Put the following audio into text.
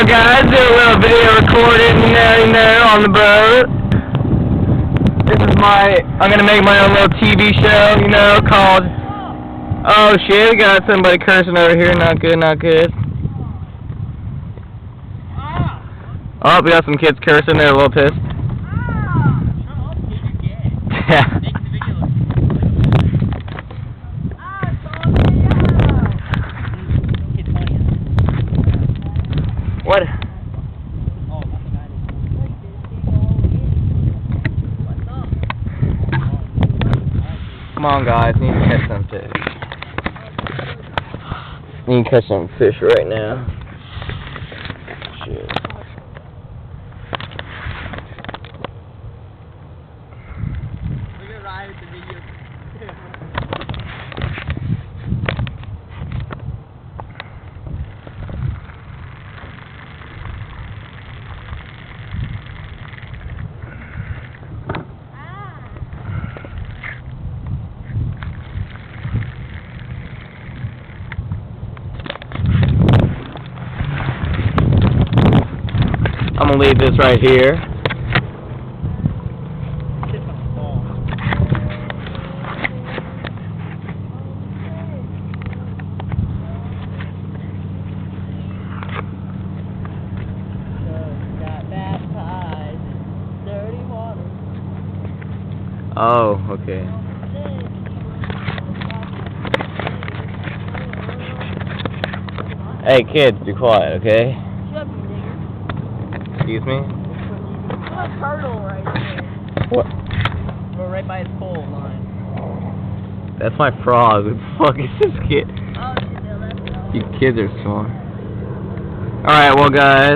guys, do a little video recording, on the boat. I'm gonna make my own little TV show, called, oh shit, we got somebody cursing over here, not good, not good. Oh, we got some kids cursing, they're a little pissed. Yeah. What? Come on, guys. Need to catch some fish. Need to catch some fish right now. Shit. Look at Ryan with the video. I'm gonna leave this right here. Got baptized in dirty water. Oh, okay. Hey kids, be quiet, okay? Excuse me? There's a turtle right there. What? We're right by his pole line. That's my frog. What the fuck is this kid? Oh, you know, that's You kids are smart. Alright, well guys.